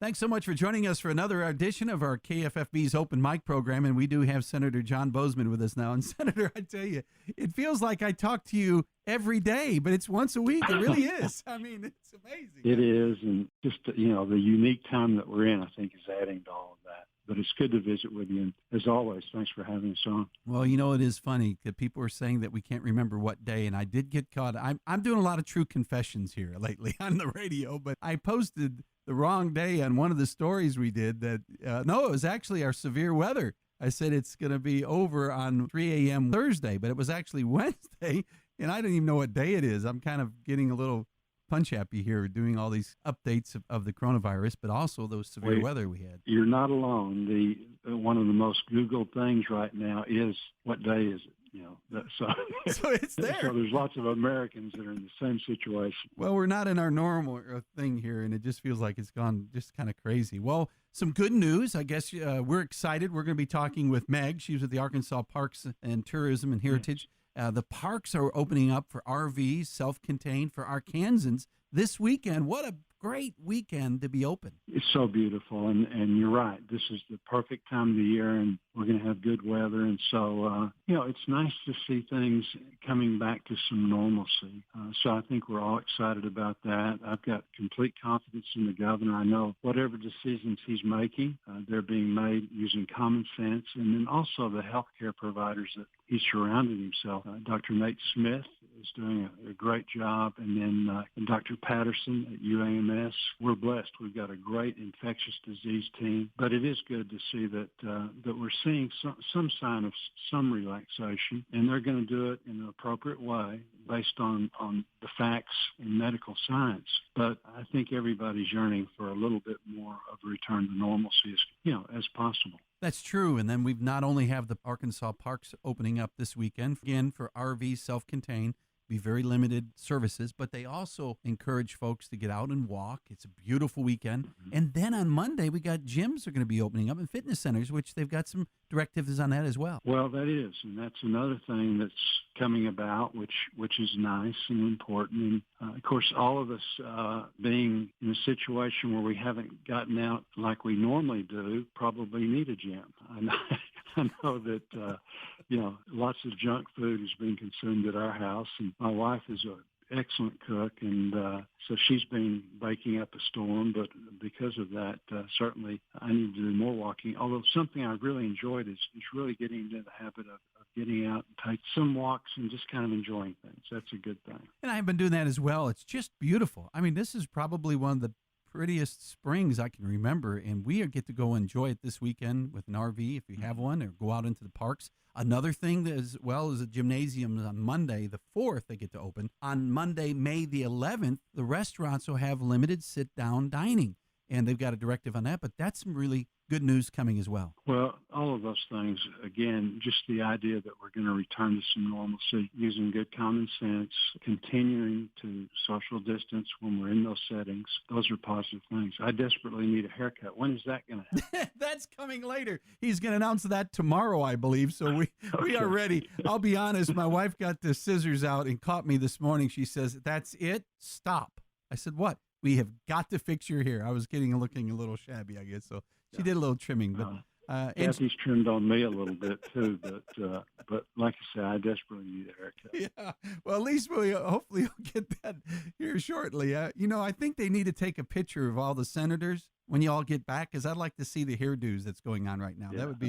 Thanks so much for joining us for another edition of our KFFB's Open Mic program. And we do have Senator John Boozman with us now. And Senator, I tell you, it feels like I talk to you every day, but it's once a week. It really is. I mean, it's amazing. It is. And just, the unique time that we're in, I think, is adding to all of that. But it's good to visit with you. And as always, thanks for having us on. Well, it is funny that people are saying that we can't remember what day. And I did get caught. I'm doing a lot of true confessions here lately on the radio, but I posted the wrong day on one of the stories we did that, no, it was actually our severe weather. I said it's going to be over on 3 a.m. Thursday, but it was actually Wednesday, and I didn't even know what day it is. I'm kind of getting a little punch happy here doing all these updates of the coronavirus, but also those severe weather we had. You're not alone. One of the most Googled things right now is, what day is it? So it's there. So there's lots of Americans that are in the same situation. Well, we're not in our normal thing here, and it just feels like it's gone just kind of crazy. Well, some good news. I guess we're excited. We're going to be talking with Meg. She's with the Arkansas Parks and Tourism and Heritage. The parks are opening up for RVs, self-contained, for Arkansans this weekend. What a great weekend to be open. It's so beautiful, and you're right. This is the perfect time of the year, and we're going to have good weather. And so, it's nice to see things coming back to some normalcy. So I think we're all excited about that. I've got complete confidence in the governor. I know whatever decisions he's making, they're being made using common sense, and then also the healthcare providers that he's surrounded himself. Dr. Nate Smith is doing a great job, and then Dr. Patterson at UAMS. We're blessed. We've got a great infectious disease team, but it is good to see that we're seeing some sign of some relaxation, and they're going to do it in an appropriate way based on the facts and medical science. But I think everybody's yearning for a little bit more of a return to normalcy as possible. That's true. And then we've not only have the Arkansas parks opening up this weekend, again, for RVs, self-contained, be very limited services, but they also encourage folks to get out and walk. It's a beautiful weekend. Mm-hmm. And then on Monday, we got gyms are going to be opening up and fitness centers, which they've got some directives on that as well. Well, that is. And that's another thing that's coming about, which is nice and important. And, of course, all of us being in a situation where we haven't gotten out like we normally do probably need a gym. I know that, lots of junk food is being consumed at our house, and my wife is an excellent cook, and so she's been baking up a storm, but because of that, certainly I need to do more walking, although something I really enjoyed is really getting into the habit of getting out and take some walks and just kind of enjoying things. That's a good thing. And I've been doing that as well. It's just beautiful. I mean, this is probably one of the prettiest springs I can remember, and we get to go enjoy it this weekend with an RV if you have one, or go out into the parks. Another thing that as well is a gymnasium on Monday, the 4th, they get to open. On Monday, May the 11th, the restaurants will have limited sit-down dining, and they've got a directive on that, but that's some really good news coming as well. Well, all of those things, again, just the idea that we're going to return to some normalcy, using good common sense, continuing to social distance when we're in those settings, those are positive things. I desperately need a haircut. When is that going to happen? That's coming later. He's going to announce that tomorrow, I believe, so we are ready. I'll be honest, my wife got the scissors out and caught me this morning. She says, "That's it? Stop." I said, "What?" "We have got to fix your hair." I was looking a little shabby, I guess, so she did a little trimming, but Kathy's trimmed on me a little bit too. But like I said, I desperately need a haircut. Yeah, well, at least hopefully we'll get that here shortly. I think they need to take a picture of all the senators when you all get back, because I'd like to see the hairdos that's going on right now. Yeah, that would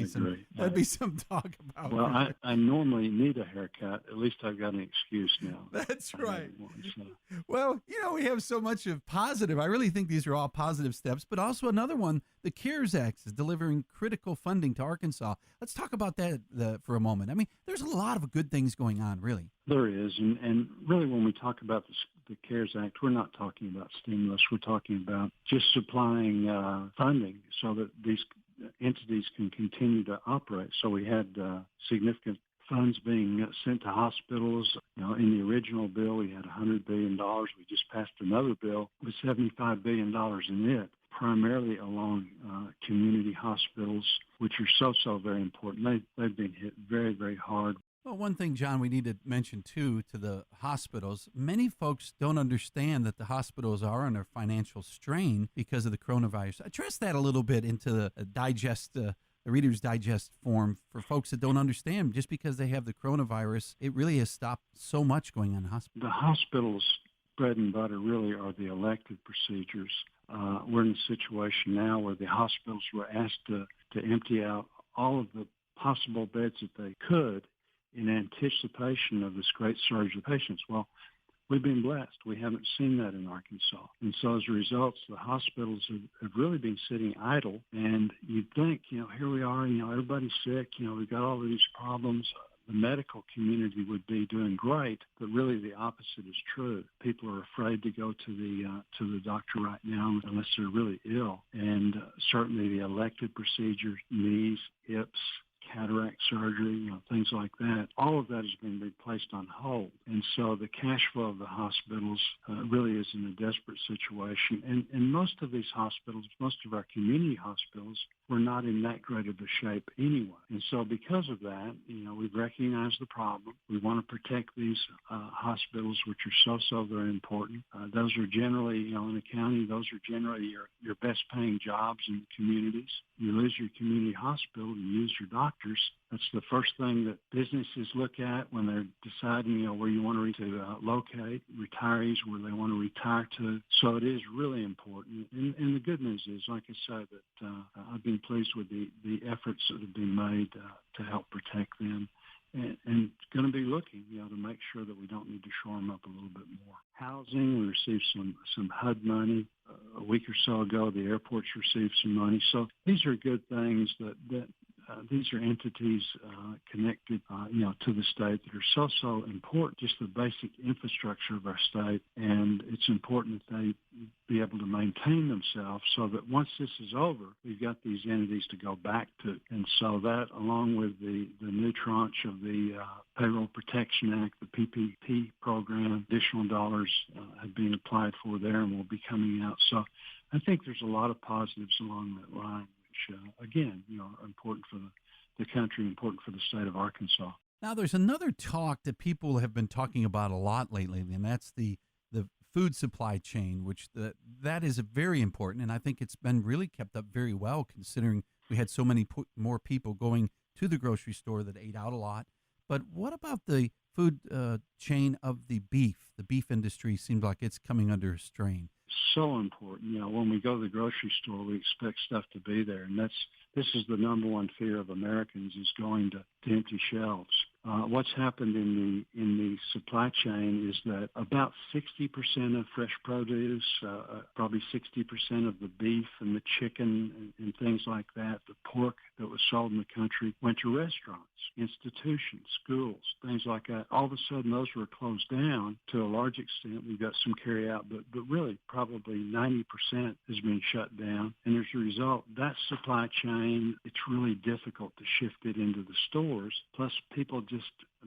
be some talk about. Well, I normally need a haircut. At least I've got an excuse now. That's right. Well, we have so much of positive. I really think these are all positive steps, but also another one, the CARES Act is delivering critical funding to Arkansas. Let's talk about that for a moment. I mean, there's a lot of good things going on, really. There is, and really when we talk about the CARES Act, we're not talking about stimulus. We're talking about just supplying funding so that these entities can continue to operate. So we had significant funds being sent to hospitals. In the original bill, we had $100 billion. We just passed another bill with $75 billion in it, primarily along community hospitals, which are so very important. They've been hit very, very hard Well, one thing, John, we need to mention too to the hospitals. Many folks don't understand that the hospitals are under financial strain because of the coronavirus. Address that a little bit into the Reader's Digest form for folks that don't understand. Just because they have the coronavirus, it really has stopped so much going on in hospitals. The hospital's bread and butter really are the elective procedures. We're in a situation now where the hospitals were asked to empty out all of the possible beds that they could in anticipation of this great surge of patients. Well, we've been blessed. We haven't seen that in Arkansas. And so as a result, the hospitals have really been sitting idle. And you'd think, here we are, everybody's sick, we've got all of these problems. The medical community would be doing great, but really the opposite is true. People are afraid to go to the doctor right now unless they're really ill. And certainly the elective procedures, knees, hips, cataract surgery, things like that, all of that has been placed on hold. And so the cash flow of the hospitals really is in a desperate situation. And most of these hospitals, most of our community hospitals, were not in that great of a shape anyway. And so because of that, we've recognized the problem. We want to protect these hospitals, which are so very important. Those are generally, in a county, those are generally your best paying jobs in the communities. You lose your community hospital, you lose your doctors. That's the first thing that businesses look at when they're deciding, where you want to locate, retirees, where they want to retire to. So it is really important. And the good news is, like I said, that I've been pleased with the efforts that have been made to help protect them. And going to be looking, to make sure that we don't need to shore them up a little bit more. Housing, we received some HUD money a week or so ago. The airports received some money. So these are good things that these are entities connected, to the state that are so important, just the basic infrastructure of our state. And it's important that they be able to maintain themselves so that once this is over, we've got these entities to go back to. And so that, along with the new tranche of the Payroll Protection Act, the PPP program, additional dollars have been applied for there and will be coming out. So I think there's a lot of positives along that line, which, again, are important for the country, important for the state of Arkansas. Now, there's another talk that people have been talking about a lot lately, and that's the food supply chain, which that is very important, and I think it's been really kept up very well considering we had so many more people going to the grocery store that ate out a lot. But what about the food chain of the beef? The beef industry seems like it's coming under strain. So important. When we go to the grocery store, we expect stuff to be there, and this is the number one fear of Americans, is going to empty shelves. What's happened in the supply chain is that about 60% of fresh produce, probably 60% of the beef and the chicken and things like that, the pork that was sold in the country, went to restaurants, institutions, schools, things like that. All of a sudden, those were closed down to a large extent. We've got some carry out, but really probably 90% has been shut down. And as a result, that supply chain, it's really difficult to shift it into the stores. Plus, people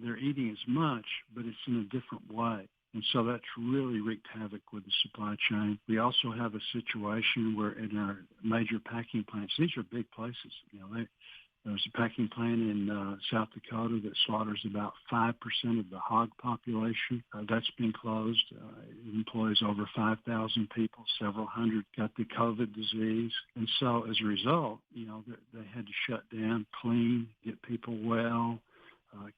they're eating as much, but it's in a different way. And so that's really wreaked havoc with the supply chain. We also have a situation where in our major packing plants, these are big places. There's a packing plant in South Dakota that slaughters about 5% of the hog population. That's been closed. It employs over 5,000 people. Several hundred got the COVID disease. And so as a result, they had to shut down, clean, get people well,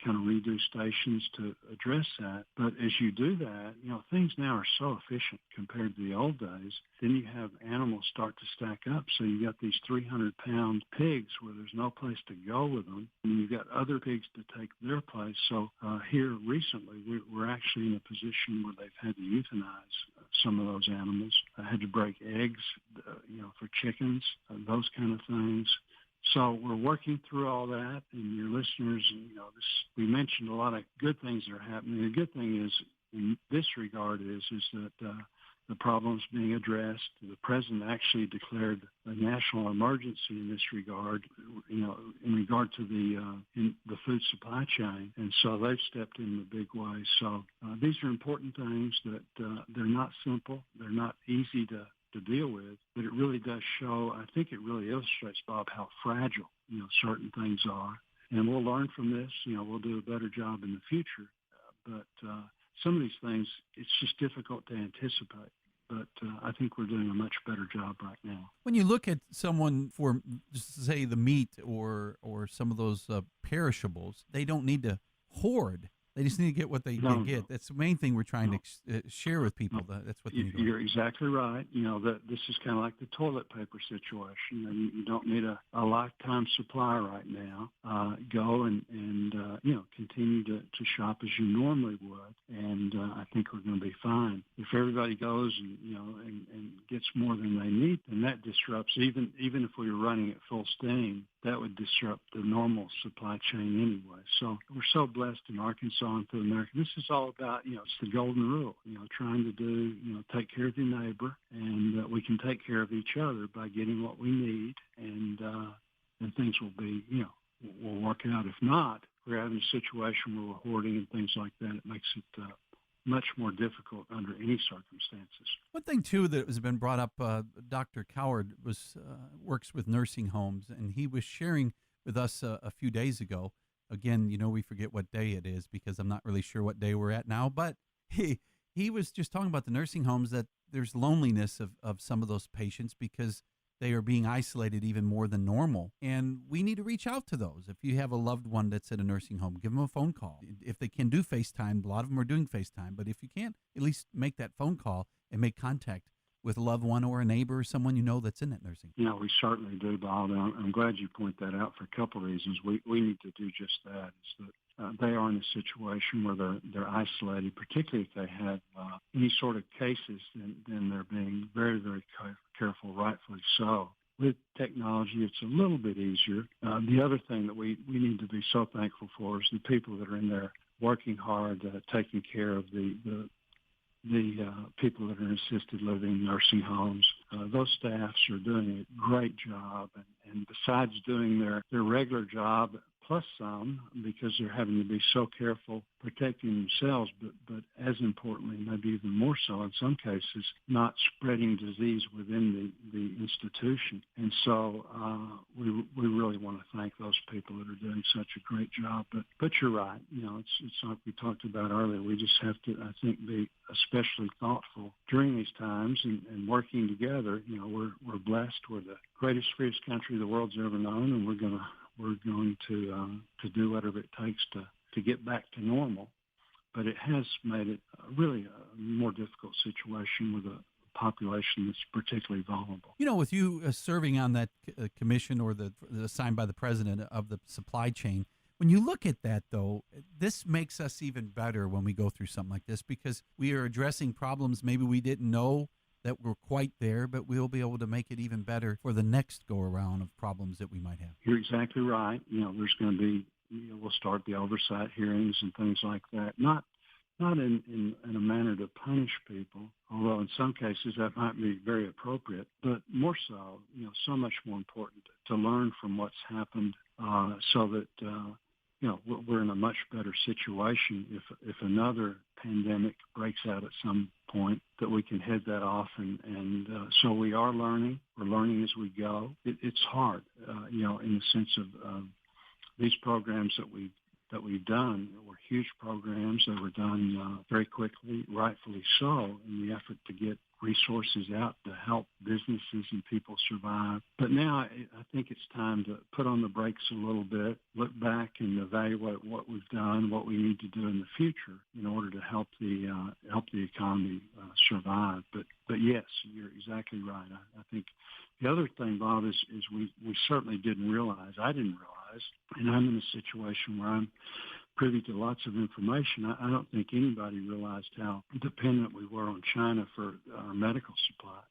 kind of redo stations to address that. But as you do that, things now are so efficient compared to the old days. Then you have animals start to stack up. So you got these 300-pound pigs where there's no place to go with them. And you've got other pigs to take their place. So here recently, we're actually in a position where they've had to euthanize some of those animals. Had to break eggs, for chickens, those kind of things. So we're working through all that, and your listeners, we mentioned a lot of good things that are happening. The good thing is, in this regard, is that the problem's being addressed. The president actually declared a national emergency in this regard, in regard to the food supply chain, and so they've stepped in a big way. So these are important things that they're not simple, they're not easy to deal with, but it really does show, I think it really illustrates, Bob, how fragile, certain things are. and we'll learn from this. We'll do a better job in the future. But some of these things, it's just difficult to anticipate. But I think we're doing a much better job right now. When you look at someone for, just say, the meat or some of those perishables, they don't need to hoard. They just need to get what they can get. That's the main thing we're trying to share with people. That's what they need. You're exactly right. That this is kind of like the toilet paper situation. You don't need a lifetime supply right now. Go and continue to shop as you normally would, and I think we're going to be fine. If everybody goes and gets more than they need, then that disrupts. Even if we were running at full steam, that would disrupt the normal supply chain anyway. So we're so blessed in Arkansas and through America. This is all about, it's the golden rule, trying to do, take care of your neighbor, and we can take care of each other by getting what we need, and things will be, will work out. If not, we're having a situation where we're hoarding and things like that. It makes it much more difficult under any circumstances. One thing, too, that has been brought up, Dr. Coward works with nursing homes, and he was sharing with us a few days ago. Again, we forget what day it is because I'm not really sure what day we're at now, but he was just talking about the nursing homes, that there's loneliness of some of those patients because they are being isolated even more than normal. And we need to reach out to those. If you have a loved one that's at a nursing home, give them a phone call. If they can do FaceTime, a lot of them are doing FaceTime, but if you can't, at least make that phone call and make contact with a loved one or a neighbor or someone that's in that nursing home. We certainly do, Bob. I'm glad you point that out for a couple of reasons. We need to do just that. Is that they are in a situation where they're isolated, particularly if they have any sort of cases, then they're being very, very careful, rightfully so. With technology, it's a little bit easier. The other thing that we need to be so thankful for is the people that are in there working hard, taking care of the people that are in assisted living, nursing homes. Those staffs are doing a great job, and besides doing their regular job, plus some, because they're having to be so careful protecting themselves, but as importantly, maybe even more so in some cases, not spreading disease within the institution. And so we really want to thank those people that are doing such a great job. But you're right. It's like we talked about earlier. We just have to, I think, be especially thoughtful during these times and working together. We're blessed. We're the greatest, freest country the world's ever known, and we're going to do whatever it takes to get back to normal. But it has made it really a more difficult situation with a population that's particularly vulnerable. With you serving on that commission or the assigned by the president of the supply chain, when you look at that, though, this makes us even better when we go through something like this because we are addressing problems maybe we didn't know that were quite there, but we'll be able to make it even better for the next go-around of problems that we might have. You're exactly right. There's going to be, we'll start the oversight hearings and things like that. Not in a manner to punish people, although in some cases that might be very appropriate, but more so, so much more important to learn from what's happened so that, we're in a much better situation if another pandemic breaks out at some point, that we can head that off. And so we are learning. We're learning as we go. It's hard, in the sense of these programs that we've done were huge programs. They were done very quickly, rightfully so, in the effort to get resources out to help businesses and people survive. But now I think it's time to put on the brakes a little bit, look back and evaluate what we've done, what we need to do in the future in order to help the economy survive. But yes, you're exactly right. I think the other thing, Bob, is we certainly didn't realize, I didn't realize, and I'm in a situation where I'm privy to lots of information. I don't think anybody realized how dependent we were on China for our medical supplies.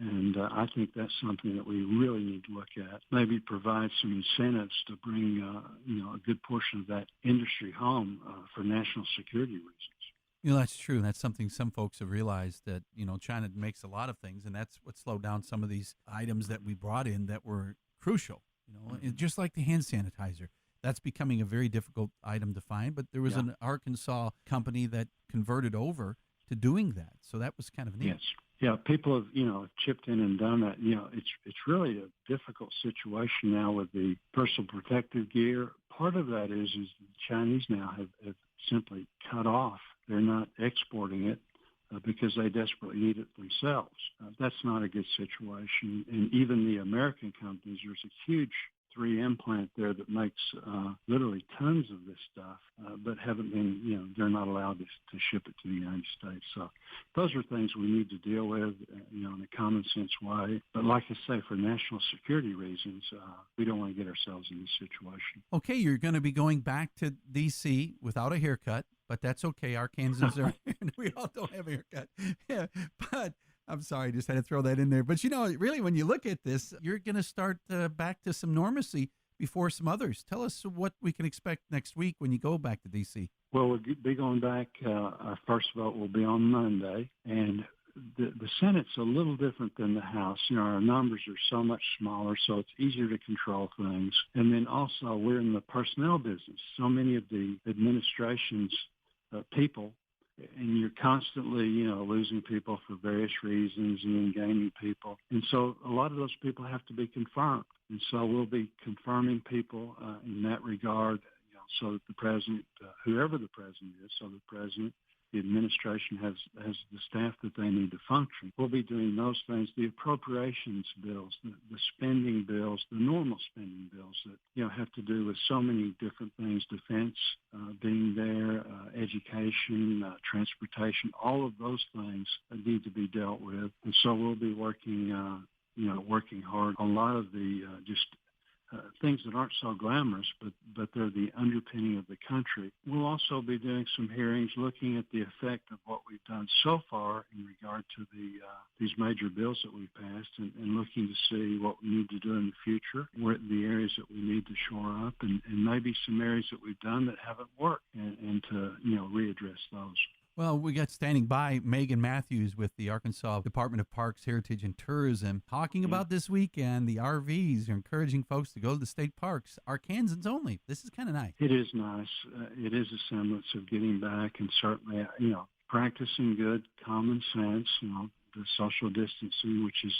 And I think that's something that we really need to look at. Maybe provide some incentives to bring, a good portion of that industry home for national security reasons. That's true. That's something some folks have realized, that, China makes a lot of things, and that's what slowed down some of these items that we brought in that were crucial, just like the hand sanitizer. That's becoming a very difficult item to find, but there was an Arkansas company that converted over to doing that. So that was kind of neat. Yes. Yeah, people have, chipped in and done that. It's really a difficult situation now with the personal protective gear, part of that is the Chinese now have simply cut off. They're not exporting it because they desperately need it themselves. That's not a good situation. And even the American companies, there's a huge 3M plant there that makes literally tons of this stuff, but haven't been, they're not allowed to ship it to the United States. So those are things we need to deal with, in a common sense way. But like I say, for national security reasons, we don't want to get ourselves in this situation. Okay, you're going to be going back to D.C. without a haircut, but that's okay. Arkansans are, we all don't have a haircut. Yeah, but I'm sorry, I just had to throw that in there. But, really, when you look at this, you're going to start back to some normalcy before some others. Tell us what we can expect next week when you go back to D.C. Well, we'll be going back. Our first vote will be on Monday. And the Senate's a little different than the House. Our numbers are so much smaller, so it's easier to control things. And then also, we're in the personnel business. So many of the administration's people, and you're constantly, losing people for various reasons and then gaining people. And so a lot of those people have to be confirmed. And so we'll be confirming people in that regard, so that the president, whoever the president is, so the president, the administration has the staff that they need to function. We'll be doing those things, the appropriations bills, the spending bills, the normal spending bills that, have to do with so many different things, defense being there, education, transportation, all of those things need to be dealt with. And so we'll be working hard on a lot of the things that aren't so glamorous, but they're the underpinning of the country. We'll also be doing some hearings looking at the effect of what we've done so far in regard to these major bills that we've passed and looking to see what we need to do in the future, where the areas that we need to shore up, and maybe some areas that we've done that haven't worked, and to readdress those. Well, we got standing by Megan Matthews with the Arkansas Department of Parks, Heritage, and Tourism talking about this weekend, the RVs. You're encouraging folks to go to the state parks, Arkansans only. This is kind of nice. It is nice. It is a semblance of getting back and certainly, practicing good common sense, the social distancing, which is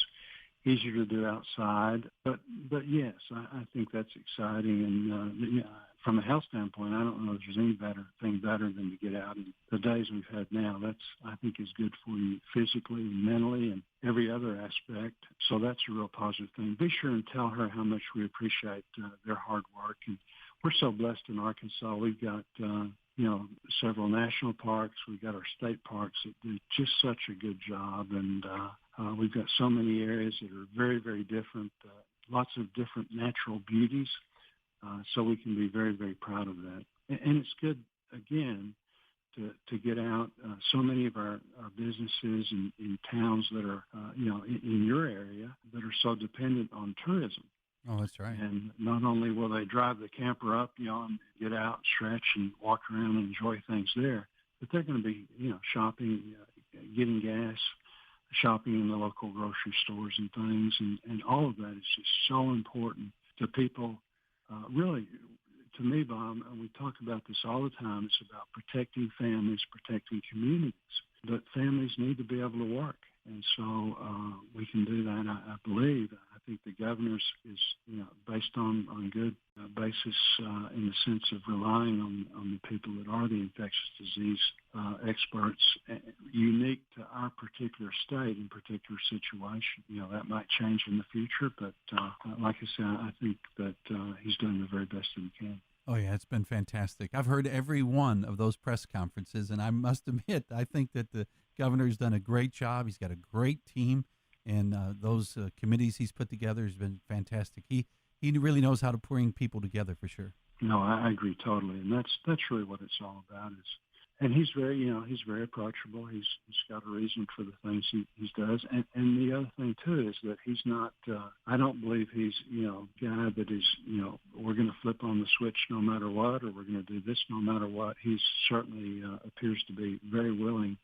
easier to do outside. But yes, I think that's exciting. And from a health standpoint, I don't know if there's any better than to get out. And the days we've had now, I think is good for you physically and mentally and every other aspect. So that's a real positive thing. Be sure and tell her how much we appreciate their hard work. And we're so blessed in Arkansas. We've got, several national parks. We've got our state parks that do just such a good job. And we've got so many areas that are very, very different, lots of different natural beauties. So we can be very, very proud of that. And it's good, again, to get out. So many of our businesses in towns that are, in your area that are so dependent on tourism. Oh, that's right. And not only will they drive the camper up, and get out, stretch, and walk around and enjoy things there, but they're going to be, shopping, getting gas, shopping in the local grocery stores and things. And all of that is just so important to people. Really, to me, Bob, we talk about this all the time. It's about protecting families, protecting communities. But families need to be able to work. And so we can do that, I believe. I think the governor's is, based on good basis in the sense of relying on the people that are the infectious disease experts, unique to our particular state and particular situation. That might change in the future, but like I said, I think that he's doing the very best that he can. Oh, yeah, it's been fantastic. I've heard every one of those press conferences, and I must admit, I think that the governor's done a great job. He's got a great team, and those committees he's put together has been fantastic. He really knows how to bring people together for sure. No, I agree totally, and that's really what it's all about. And he's very, he's very approachable. He's got a reason for the things he does. And the other thing, too, is that he's not, I don't believe he's, a guy that is, we're going to flip on the switch no matter what, or we're going to do this no matter what. He certainly appears to be very willing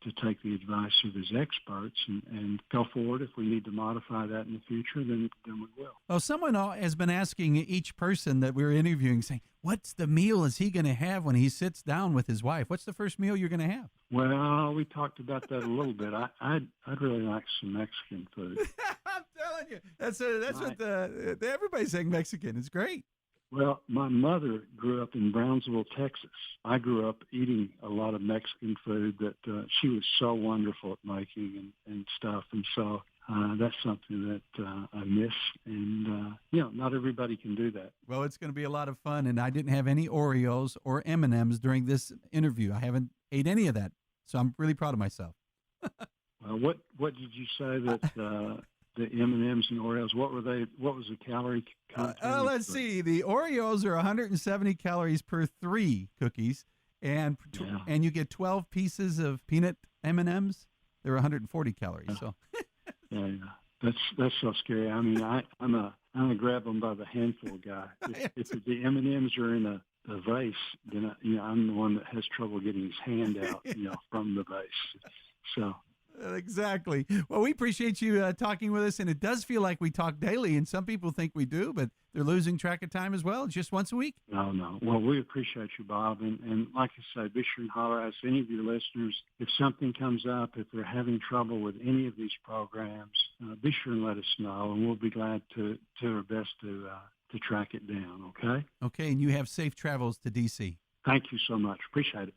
to take the advice of his experts and go forward. If we need to modify that in the future, then we will. Well, someone has been asking each person that we're interviewing, saying, what's the meal is he going to have when he sits down with his wife? What's the first meal you're going to have? Well, we talked about that a little bit. I'd really like some Mexican food. I'm telling you, that's what everybody's saying. Mexican. It's great. Well, my mother grew up in Brownsville, Texas. I grew up eating a lot of Mexican food that she was so wonderful at making and stuff. And so that's something that I miss. And, not everybody can do that. Well, it's going to be a lot of fun. And I didn't have any Oreos or M&Ms during this interview. I haven't ate any of that. So I'm really proud of myself. What did you say that the M&Ms and Oreos, what were they? What was the calorie content? Let's see. The Oreos are 170 calories per 3 cookies, and you get 12 pieces of peanut M&Ms. They're 140 calories. So yeah, that's so scary. I mean, I'm a grab them by the handful guy. If the M&Ms are in a vase, then I'm the one that has trouble getting his hand out, from the vase. So. Exactly. Well, we appreciate you talking with us, and it does feel like we talk daily, and some people think we do, but they're losing track of time as well, just once a week. No. Well, we appreciate you, Bob, and like I say, be sure and holler at us, any of your listeners. If something comes up, if they're having trouble with any of these programs, be sure and let us know, and we'll be glad to our best to track it down, okay? Okay, and you have safe travels to D.C. Thank you so much. Appreciate it.